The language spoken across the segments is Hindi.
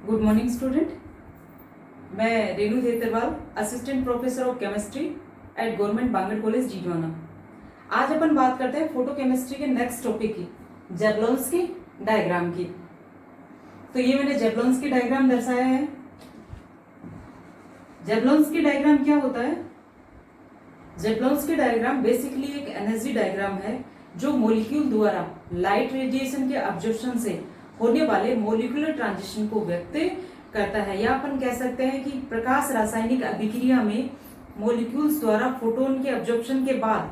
Good morning student. मैं Renu Dhetarwal, assistant professor of chemistry at government Bangur college Didwana. आज अपन बात करते हैं फोटो केमिस्ट्री के नेक्स्ट टॉपिक की, जेबलोन्स्की डायग्राम की। तो ये मैंने जेबलोन्स्की डायग्राम दर्शाया है। जेबलोन्स्की डायग्राम क्या होता है? जेबलोन्स्की डायग्राम बेसिकली एक एनर्जी डायग्राम है जो मॉलिक्यूल द्वारा लाइट रेडिएशन के ऑब्जर्वेशन से होने वाले मॉलिक्यूलर ट्रांजिशन को व्यक्त करता है, या अपन कह सकते हैं कि प्रकाश रासायनिक अभिक्रिया में मॉलिक्यूल्स द्वारा फोटोन के ऑब्जर्वेशन के बाद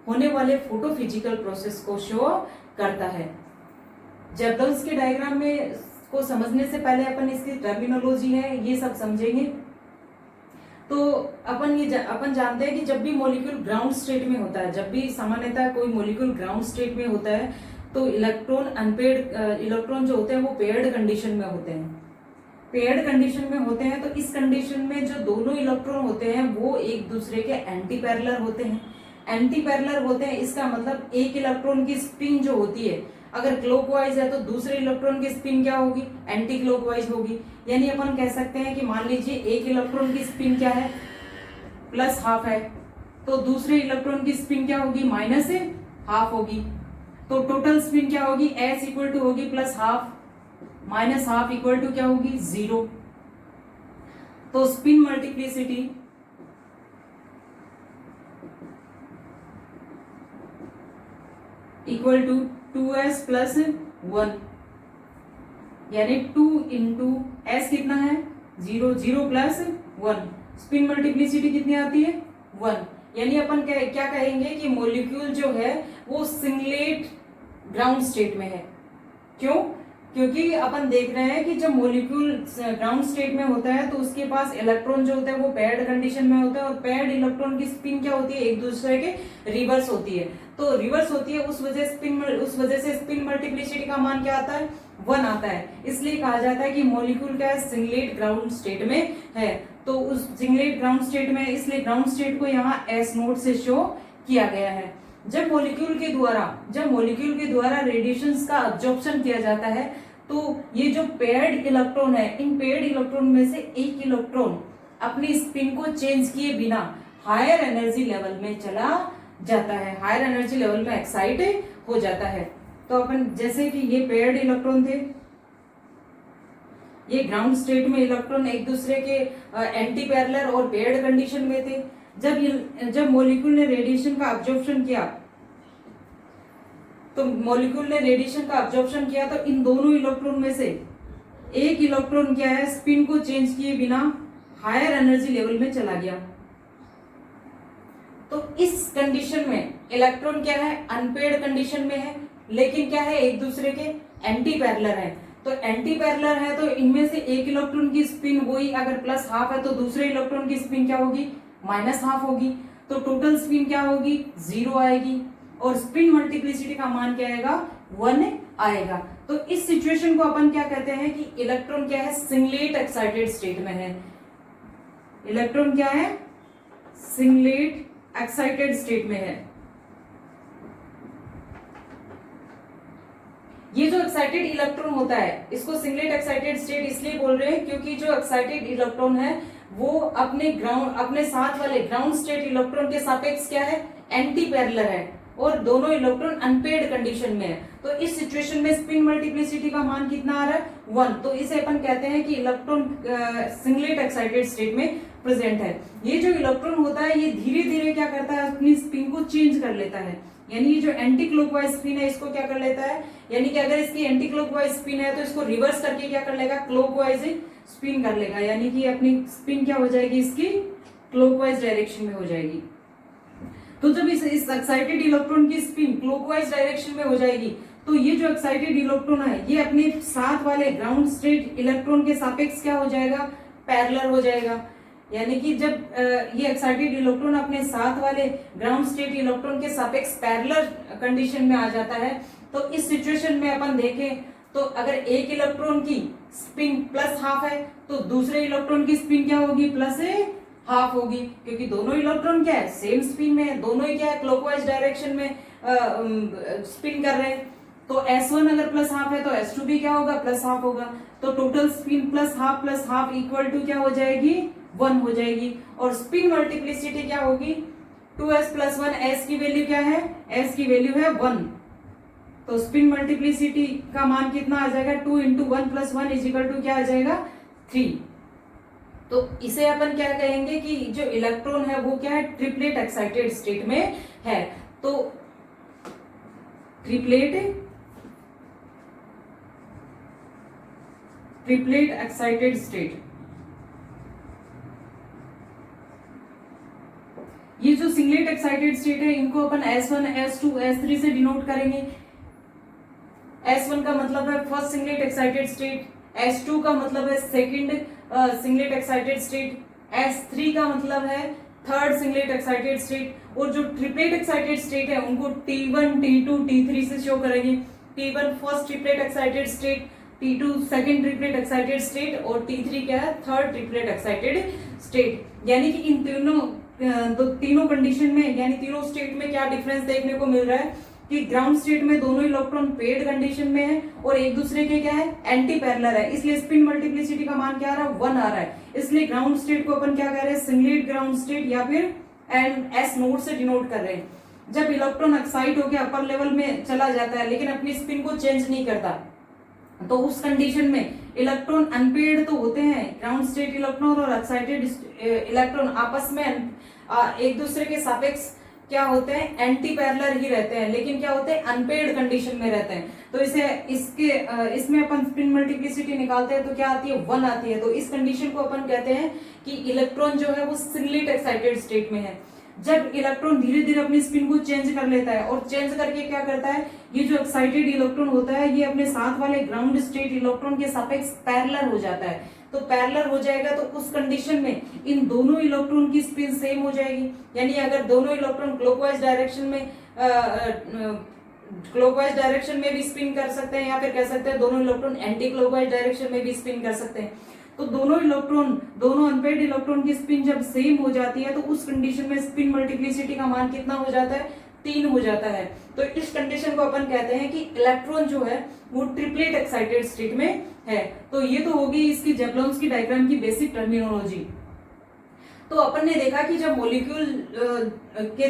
होने वाले फोटोफिजिकल प्रोसेस को शो करता है। जेबलोन्स्की डायग्राम में को समझने से पहले अपन इसकी टर्मिनोलॉजी है ये सब समझेंगे। तो अपन जानते हैं कि जब भी मॉलिक्यूल ग्राउंड स्टेट में होता है, जब भी सामान्यतः कोई मॉलिक्यूल ग्राउंड स्टेट में होता है तो इलेक्ट्रॉन अनपेयर्ड इलेक्ट्रॉन जो होते हैं वो पेयर्ड कंडीशन में होते हैं। पेयर्ड कंडीशन में होते हैं तो इस कंडीशन में जो दोनों इलेक्ट्रॉन होते हैं वो एक दूसरे के एंटी पैरेलल होते हैं। एंटी पैरेलल होते हैं इसका मतलब एक इलेक्ट्रॉन की स्पिन जो होती है अगर क्लॉकवाइज है तो दूसरे इलेक्ट्रॉन की स्पिन क्या होगी? एंटी क्लॉकवाइज होगी। यानी अपन कह सकते हैं कि मान लीजिए एक इलेक्ट्रॉन की स्पिन क्या है? प्लस हाफ है, तो दूसरे इलेक्ट्रॉन की स्पिन क्या होगी? माइनस हाफ होगी। तो टोटल स्पिन क्या होगी? एस इक्वल टू होगी plus half minus half equal to क्या होगी? 0। तो spin multiplicity equal to 2s plus 1, यानी 2 इंटू एस कितना है? 0, 0 प्लस 1। स्पिन मल्टीप्लिसिटी कितनी आती है? 1। यानी अपन क्या कहेंगे कि मॉलिक्यूल जो है वो सिंगलेट ग्राउंड स्टेट में है। क्यों? क्योंकि अपन देख रहे हैं कि जब मॉलिक्यूल ग्राउंड स्टेट में होता है तो उसके पास इलेक्ट्रॉन जो होता है वो पेयर्ड कंडीशन में होता है, और पेयर्ड इलेक्ट्रॉन की स्पिन क्या होती है? एक दूसरे के रिवर्स होती है। तो रिवर्स होती है उस वजह से स्पिन मल्टीप्लिसिटी का मान क्या आता है? 1 आता है। इसलिए कहा जाता है कि मॉलिक्यूल क्या है? सिंगलेट ग्राउंड स्टेट में है। तो उस सिंगलेट ग्राउंड स्टेट में, इसलिए ग्राउंड स्टेट को यहाँ एस नोट से शो किया गया है। जब मॉलिक्यूल के द्वारा रेडिएशंस का अब्जॉर्प्शन किया जाता है तो ये जो पेयर्ड इलेक्ट्रॉन है, इन पेयर्ड इलेक्ट्रॉन में से एक इलेक्ट्रॉन अपनी स्पिन को चेंज किए बिना हायर एनर्जी लेवल में चला जाता है, हायर एनर्जी लेवल में एक्साइट हो जाता है। तो अपन जैसे कि ये पेयर्ड इलेक्ट्रॉन थे, ये ग्राउंड स्टेट में इलेक्ट्रॉन एक दूसरे के एंटी पैरेलल और पेयर्ड कंडीशन में थे। जब मॉलिक्यूल ने रेडिएशन का अब्जॉर्प्शन किया तो इन दोनों इलेक्ट्रॉन में से एक इलेक्ट्रॉन क्या है? स्पिन को चेंज किए बिना हायर एनर्जी लेवल में चला गया। तो इस कंडीशन में इलेक्ट्रॉन क्या है? अनपेयर्ड कंडीशन में है, लेकिन क्या है? एक दूसरे के एंटी पैरेलल है। तो एंटी पैरेलल है तो इनमें से एक इलेक्ट्रॉन की स्पिन वही अगर प्लस हाफ है तो दूसरे इलेक्ट्रॉन की स्पिन क्या होगी? माइनस हाफ होगी। तो टोटल स्पिन क्या होगी? 0 आएगी, और स्पिन मल्टीप्लिसिटी का मान क्या आएगा? 1 आएगा। तो इस सिचुएशन को अपन क्या कहते हैं कि इलेक्ट्रॉन क्या है? सिंगलेट एक्साइटेड स्टेट में है। इलेक्ट्रॉन क्या है? सिंगलेट एक्साइटेड स्टेट में है। ये जो एक्साइटेड इलेक्ट्रॉन होता है इसको सिंगलेट एक्साइटेड स्टेट इसलिए बोल रहे हैं क्योंकि जो एक्साइटेड इलेक्ट्रॉन है वो अपने साथ वाले ग्राउंड स्टेट इलेक्ट्रॉन के सापेक्ष क्या है? एंटी पैरेलल है, और दोनों इलेक्ट्रॉन अनपेयर्ड कंडीशन में है। तो इस सिचुएशन में स्पिन मल्टीप्लिसिटी का मान कितना आ रहा है? 1। तो इसे अपन कहते हैं कि इलेक्ट्रॉन सिंगलेट एक्साइटेड स्टेट में प्रेजेंट है। ये जो इलेक्ट्रॉन होता है ये धीरे धीरे क्या करता है? अपनी स्पिन को चेंज कर लेता है। यानी ये जो एंटी क्लॉकवाइज स्पिन है इसको क्या कर लेता है? यानी कि अगर इसकी एंटी क्लॉकवाइज स्पिन है तो इसको रिवर्स करके क्या कर लेगा? क्लॉकवाइज स्पिन कर लेगा। यानी कि अपनी स्पिन क्या हो जाएगी? इसकी क्लॉकवाइज डायरेक्शन में हो जाएगी। तो जब इस एक्साइटेड इलेक्ट्रॉन की स्पिन क्लॉकवाइज डायरेक्शन में हो जाएगी तो ये जो एक्साइटेड इलेक्ट्रॉन है ये अपने साथ वाले ग्राउंड स्टेट इलेक्ट्रॉन के सापेक्ष क्या हो जाएगा? पैरेलल हो जाएगा। यानी कि जब ये एक्साइटेड इलेक्ट्रॉन अपने साथ वाले ग्राउंड स्टेट इलेक्ट्रॉन के सापेक्ष पैरेलल कंडीशन में आ जाता है तो इस सिचुएशन में अपन देखें तो अगर एक इलेक्ट्रॉन की स्पिन प्लस हाफ है तो दूसरे इलेक्ट्रॉन की स्पिन क्या होगी? प्लस हाफ होगी, क्योंकि दोनों इलेक्ट्रॉन क्या है? सेम स्पिन में है, दोनों ही क्या है? क्लॉकवाइज डायरेक्शन में स्पिन कर रहे हैं। तो S1 अगर प्लस हाफ है तो S2 भी क्या होगा, प्लस हाफ होगा। तो total spin plus half equal to क्या हो जाएगी, 1 हो जाएगी। और स्पिन मल्टीप्लिसिटी क्या होगी, 2s प्लस 1, s की वैल्यू क्या है, s की वैल्यू है 1। तो स्पिन मल्टीप्लिसिटी का मान कितना आ जाएगा, 2 into 1 plus 1 is equal to क्या आ जाएगा, 3। तो इसे अपन क्या कहेंगे कि जो इलेक्ट्रॉन है वो क्या है, ट्रिपलेट एक्साइटेड स्टेट में है। तो ट्रिपलेट एक्साइटेड स्टेट, ये जो सिंगलेट एक्साइटेड स्टेट है इनको अपन S1, S2, S3 से डिनोट करेंगे। S1 का मतलब है first singlet excited state, S2 का मतलब है second singlet excited state, S3 का मतलब है थर्ड सिंगलेट एक्साइटेड स्टेट। और जो ट्रिपलेट एक्साइटेड स्टेट है उनको T1, T2, T3 से शो करेंगे। T1 first triplet excited state, T2 second triplet excited state और T3 क्या है, थर्ड ट्रिपलेट एक्साइटेड स्टेट। यानी कि इन तीनों कंडीशन में, यानी तीनों स्टेट में क्या डिफरेंस देखने को मिल रहा है कि ग्राउंड स्टेट में दोनों इलेक्ट्रॉन पेड कंडीशन में है और एक दूसरे के क्या है, एंटी पैरेलल है, इसलिए स्पिन मल्टीप्लिसिटी का मान क्या आ रहा है, 1 आ रहा है। इसलिए ग्राउंड स्टेट को अपन क्या कह रहे हैं, सिंगलेट ग्राउंड स्टेट या फिर S नोड से डिनोट कर रहे हैं। जब इलेक्ट्रॉन एक्साइट होकर अपर लेवल में चला जाता है लेकिन अपनी स्पिन को चेंज नहीं करता, तो उस कंडीशन में इलेक्ट्रॉन अनपेड तो होते हैं, ग्राउंड स्टेट इलेक्ट्रॉन और एक्साइटेड इलेक्ट्रॉन आपस में एक दूसरे के सापेक्ष क्या होते हैं, एंटी पैरेलल ही रहते हैं, लेकिन क्या होते हैं, अनपेड कंडीशन में रहते हैं। तो इसमें अपन स्पिन मल्टीप्लिसिटी निकालते हैं तो क्या आती है, 1 आती है। तो इस कंडीशन को अपन कहते हैं कि इलेक्ट्रॉन जो है वो सिंगलेट एक्साइटेड स्टेट में है। जब इलेक्ट्रॉन धीरे धीरे अपनी स्पिन को चेंज कर लेता है और चेंज करके क्या करता है, ये जो एक्साइटेड इलेक्ट्रॉन होता है ये अपने साथ वाले ग्राउंड स्टेट इलेक्ट्रॉन के सापेक्ष पैरेलल हो जाता है। तो पैरेलल हो जाएगा तो उस कंडीशन में इन दोनों इलेक्ट्रॉन की स्पिन सेम हो जाएगी। यानी अगर दोनों इलेक्ट्रॉन क्लॉकवाइज डायरेक्शन में भी स्पिन कर सकते हैं या फिर कह सकते हैं दोनों इलेक्ट्रॉन एंटी क्लॉकवाइज डायरेक्शन में भी स्पिन कर सकते हैं। तो दोनों अनपेड इलेक्ट्रॉन की स्पिन जब सेम हो जाती है तो उस कंडीशन में स्पिन मल्टीप्लिसिटी का मान कितना हो जाता है, 3 हो जाता है। तो इस कंडीशन को अपन कहते हैं कि इलेक्ट्रॉन जो है वो ट्रिपलेट एक्साइटेड स्टेट में है। तो ये तो होगी इसकी जेप्लोन्स्की डायग्राम की बेसिक टर्मिनोलॉजी। तो अपन ने देखा कि जब मॉलिक्यूल के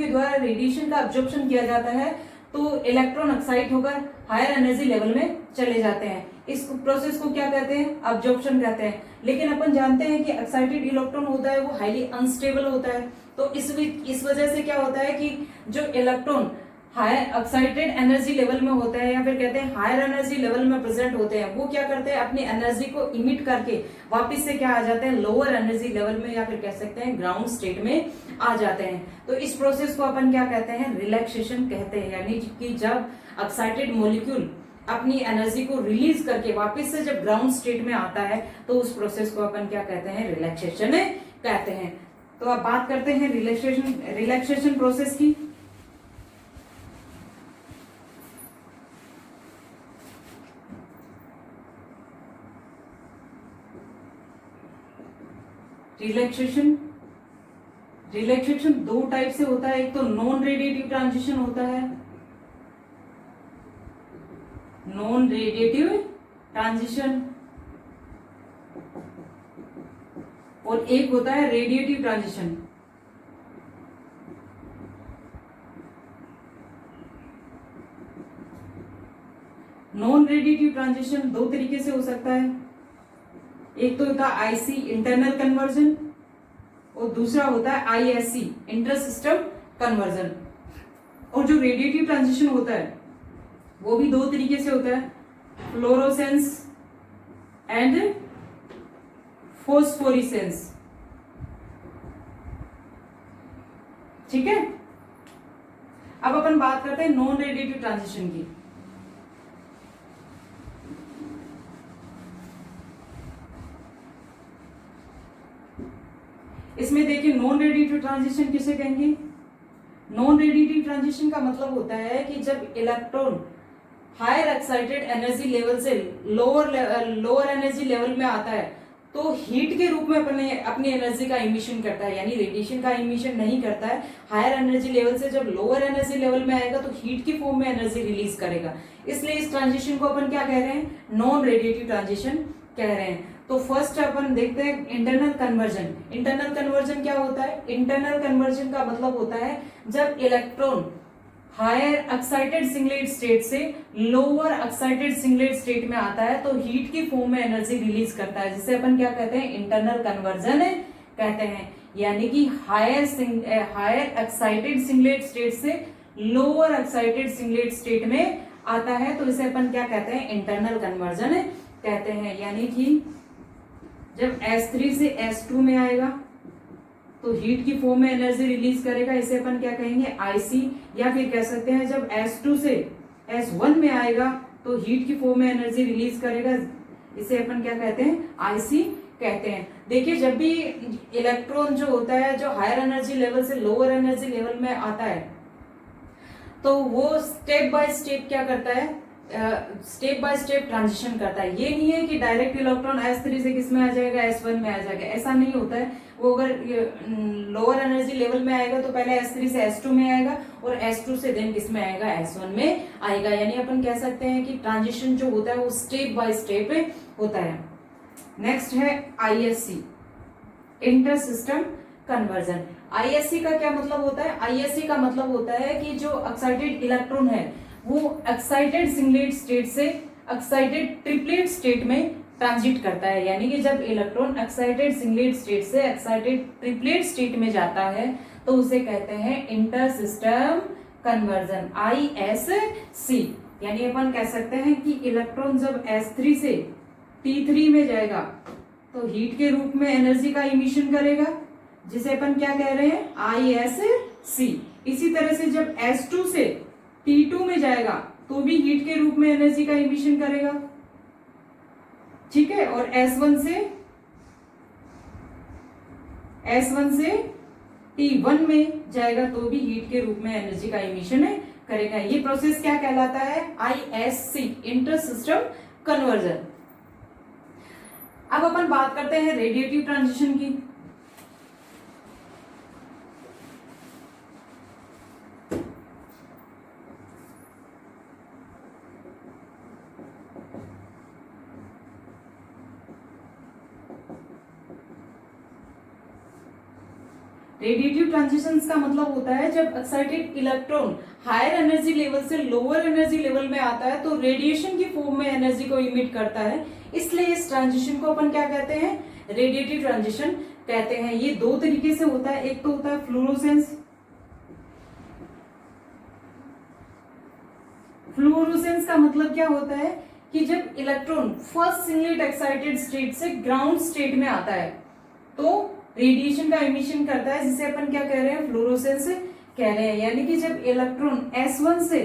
द्वारा रेडिएशन का अब्जॉर्प्शन किया जाता है तो इलेक्ट्रॉन एक्साइट होकर हायर एनर्जी लेवल में चले जाते हैं। इस प्रोसेस को क्या कहते हैं, अब्जॉर्प्शन कहते हैं। लेकिन अपन जानते हैं कि एक्साइटेड इलेक्ट्रॉन होता है वो हाईली अनस्टेबल होता है। तो इस वजह से क्या होता है कि जो electron higher excited energy level में होता है या फिर कहते हैं हायर एनर्जी लेवल में प्रेजेंट होते हैं, वो क्या करते हैं, अपनी एनर्जी को इमिट करके वापस से क्या आ जाते हैं, लोअर एनर्जी लेवल में या फिर कह सकते हैं ग्राउंड स्टेट में आ जाते हैं। तो इस प्रोसेस को अपन क्या कहते हैं, रिलैक्सेशन कहते हैं। यानी कि जब एक्साइटेड मॉलिक्यूल अपनी एनर्जी को रिलीज करके वापस से जब ग्राउंड स्टेट में आता है तो उस प्रोसेस को अपन क्या कहते हैं, रिलैक्सेशन कहते हैं। तो अब बात करते हैं रिलैक्सेशन प्रोसेस की। रिलैक्सेशन 2 टाइप से होता है। एक तो नॉन रेडिएटिव ट्रांजिशन होता है, नॉन रेडिएटिव ट्रांजिशन, और एक होता है radiative transition. Non radiative transition 2 तरीके से हो सकता है। एक तो होता है IC इंटरनल कन्वर्जन और दूसरा होता है ISC इंटर सिस्टम कन्वर्जन। और जो रेडिएटिव ट्रांजिशन होता है वो भी 2 तरीके से होता है, फ्लोरोसेंस एंड फोस्फोरिसेंस। ठीक है, अब अपन बात करते हैं नॉन रेडिएटिव ट्रांजिशन की। इसमें देखिए नॉन रेडिएटिव ट्रांजिशन किसे कहेंगे। नॉन रेडिएटिव ट्रांजिशन का मतलब होता है कि जब electron higher excited energy level से लोअर एनर्जी लेवल में आता है तो हीट के रूप में अपने अपनी एनर्जी का इमिशन करता है, यानी रेडिएशन का इमिशन नहीं करता है। हायर एनर्जी लेवल से जब लोअर एनर्जी लेवल में आएगा तो हीट की फॉर्म में एनर्जी रिलीज करेगा। इसलिए इस ट्रांजिशन को अपन क्या कह रहे हैं, नॉन रेडिएटिव ट्रांजिशन कह रहे हैं। तो फर्स्ट अपन देखते हैं इंटरनल कन्वर्जन। इंटरनल कन्वर्जन क्या होता है, इंटरनल कन्वर्जन का मतलब होता है जब electron higher excited singlet state से लोअर एक्साइटेड सिंगलेट स्टेट में आता है तो हीट की फॉर्म में एनर्जी रिलीज करता है, जिसे अपन क्या कहते हैं, इंटरनल कन्वर्जन कहते हैं। यानी कि हायर एक्साइटेड सिंगलेट स्टेट से लोअर एक्साइटेड सिंगलेट स्टेट में आता है तो इसे अपन क्या कहते हैं, इंटरनल कन्वर्जन कहते हैं। यानी कि जब S3 से S2 में आएगा तो हीट की फॉर्म में एनर्जी रिलीज करेगा, इसे अपन क्या कहेंगे, IC। या फिर कह सकते हैं जब S2 से S1 में आएगा तो हीट की फॉर्म में एनर्जी रिलीज करेगा, इसे अपन क्या कहते हैं, IC कहते हैं। देखिए जब भी इलेक्ट्रॉन जो होता है जो हायर एनर्जी लेवल से लोअर एनर्जी लेवल में आता है तो वो स्टेप बाय स्टेप क्या करता है, स्टेप बाय स्टेप ट्रांजिशन करता है। ये नहीं है कि डायरेक्ट इलेक्ट्रॉन S3 से किस में आ जाएगा, S1 में आ जाएगा, ऐसा नहीं होता है। वो अगर लोअर एनर्जी लेवल में आएगा तो पहले S3 से S2 में आएगा और S2 से देन किस में आएगा, S1 में आएगा। यानी अपन कह सकते हैं कि ट्रांजिशन जो होता है वो स्टेप बाय स्टेप होता है। नेक्स्ट है ISC, inter system conversion. ISC का क्या मतलब होता है, ISC का मतलब होता है कि जो एक्साइटेड इलेक्ट्रॉन है वो एक्साइटेड सिंगलेट स्टेट से एक्साइटेड ट्रिपलेट स्टेट में ट्रांजिट करता है। यानी कि जब इलेक्ट्रॉन एक्साइटेड सिंगलेट स्टेट से एक्साइटेड ट्रिपलेट स्टेट में जाता है तो उसे कहते हैं इंटर सिस्टम कन्वर्जन, ISC। यानी अपन कह सकते हैं कि इलेक्ट्रॉन जब S3 से T3 में जाएगा तो हीट के रूप में एनर्जी का इमिशन करेगा, जिसे अपन क्या कह रहे हैं, ISC। इसी तरह से जब S2 से T2 में जाएगा तो भी हीट के रूप में एनर्जी का इमिशन करेगा, ठीक है। और S1 से T1 में जाएगा तो भी हीट के रूप में एनर्जी का इमिशन करेगा। ये प्रोसेस क्या कहलाता है, ISC, इंटर सिस्टम कन्वर्जन। अब अपन बात करते हैं रेडिएटिव ट्रांजिशन की। रेडिएटिव ट्रांजिशंस का मतलब होता है जब excited electron higher energy level से लोअर एनर्जी लेवल में आता है तो रेडिएशन की फॉर्म में एनर्जी को इमिट करता है। इसलिए इस ट्रांजिशन को अपन क्या कहते हैं, रेडिएटिव ट्रांजिशन कहते हैं। ये दो तरीके से होता है, एक तो होता है फ्लोरोसेंस। फ्लोरोसेंस का मतलब क्या होता है कि जब electron first singlet excited state से ग्राउंड स्टेट में आता है तो रेडिएशन का इमिशन करता है, जिसे अपन क्या कह रहे हैं, फ्लोरोसेंस कह रहे हैं। यानी कि जब इलेक्ट्रॉन S1 से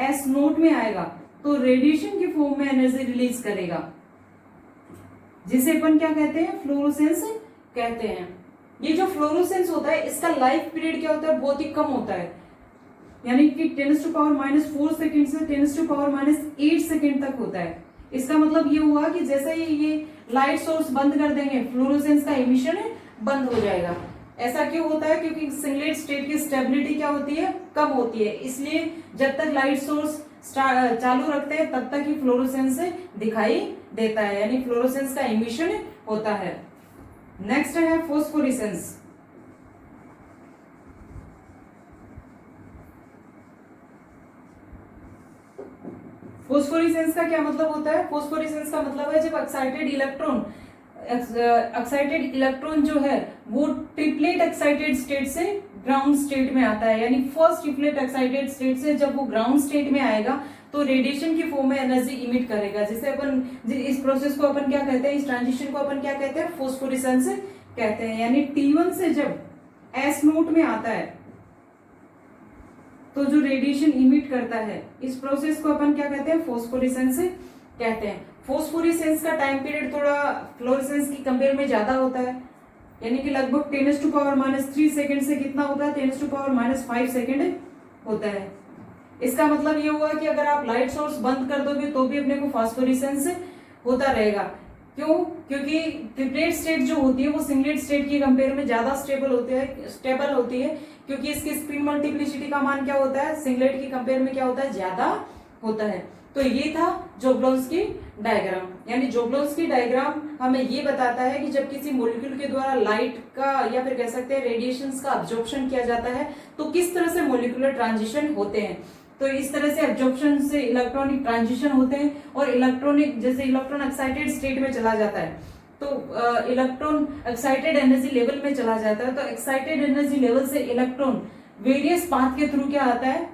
S0 में आएगा तो रेडिएशन की फॉर्म में एनर्जी रिलीज करेगा, जिसे अपन क्या कहते हैं, फ्लोरोसेंस कहते हैं। ये जो फ्लोरोसेंस होता है इसका लाइफ पीरियड क्या होता है, बहुत ही कम होता है। यानी कि 10⁻⁴ सेकेंड से 10⁻⁸ सेकेंड तक होता है। इसका मतलब ये हुआ कि जैसे ही ये लाइट सोर्स बंद कर देंगे फ्लोरोसेंस का इमिशन बंद हो जाएगा। ऐसा क्यों होता है, क्योंकि सिंगलेट स्टेट की स्टेबिलिटी क्या होती है, कम होती है। इसलिए जब तक लाइट सोर्स चालू रखते हैं तब तक ही फ्लोरोसेंस दिखाई देता है, यानी फ्लोरोसेंस का इमिशन होता है। नेक्स्ट है फोस्फोरेसेंस। फोस्फोरेसेंस का क्या मतलब होता है, फोस्फोरेसेंस का मतलब है जब एक्साइटेड इलेक्ट्रॉन जो है वो ट्रिपलेट एक्साइटेड स्टेट से ग्राउंड स्टेट में आता है। यानी फर्स्ट ट्रिपलेट एक्साइटेड स्टेट से जब वो ग्राउंड स्टेट में आएगा तो रेडिएशन की फॉर्म में एनर्जी इमिट करेगा, जिसे अपन इस प्रोसेस को अपन क्या कहते हैं, इस ट्रांजिशन को अपन क्या कहते हैं, फोस्फोरेसेंस कहते हैं। यानी T1 से जब S0 में आता है तो जो रेडिएशन इमिट करता है इस प्रोसेस को अपन क्या कहते हैं, फोस्फोरेसेंस कहते हैं। फोस्फोरेसेंस का टाइम पीरियड थोड़ा फ्लोरेसेंस की कंपेयर में ज्यादा होता है, यानी कि लगभग 10⁻³ सेकेंड से कितना होता है, 10⁻⁵ सेकेंड होता है। इसका मतलब ये हुआ कि अगर आप लाइट सोर्स बंद कर दोगे तो भी अपने को फोस्फोरेसेंस होता रहेगा। क्यों? क्योंकि ट्रिपलेट स्टेट जो होती है वो सिंगलेट स्टेट की कंपेयर में ज्यादा स्टेबल होती है, क्योंकि इसकी स्पिन मल्टीप्लिसिटी का मान क्या होता है, सिंगलेट की कंपेयर में क्या होता है, ज्यादा होता है। तो ये था जोग्लोवस्की डायग्राम। यानी जोग्लोवस्की डायग्राम हमें ये बताता है कि जब किसी मॉलिक्यूल के द्वारा लाइट का या फिर कह सकते हैं रेडिएशंस का अब्जॉर्प्शन किया जाता है तो किस तरह से मॉलिक्यूलर ट्रांजिशन होते हैं। तो इस तरह से एब्जॉर्प्शन से इलेक्ट्रॉनिक ट्रांजिशन होते हैं, और इलेक्ट्रॉनिक जैसे इलेक्ट्रॉन एक्साइटेड स्टेट में चला जाता है तो इलेक्ट्रॉन एक्साइटेड एनर्जी लेवल में चला जाता है, तो एक्साइटेड एनर्जी लेवल से इलेक्ट्रॉन वेरियस पाथ के थ्रू क्या आता है,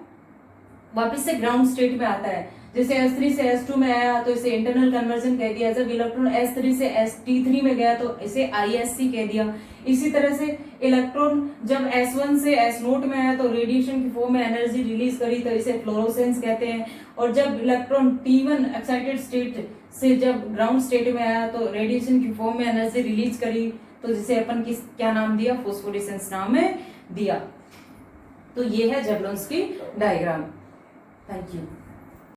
वापस से ग्राउंड स्टेट में आता है। जैसे S3 से S2 में आया तो इसे इंटरनल कन्वर्जन कह दिया, जब इलेक्ट्रॉन S3 से T3 में गया तो इसे ISC कह दिया। इसी तरह से इलेक्ट्रॉन जब S1 से S0 में आया तो रेडिएशन की फॉर्म में एनर्जी रिलीज करी तो इसे फ्लोरोसेंस कहते हैं। और जब इलेक्ट्रॉन T1 एक्साइटेड स्टेट से जब ग्राउंड स्टेट में आया तो रेडिएशन की फॉर्म में एनर्जी रिलीज करी तो जिसे अपन क्या नाम दिया, फोस्फोरेसेंस नाम है दिया। तो ये है जैवलॉन्स्की डायग्राम। Thank you.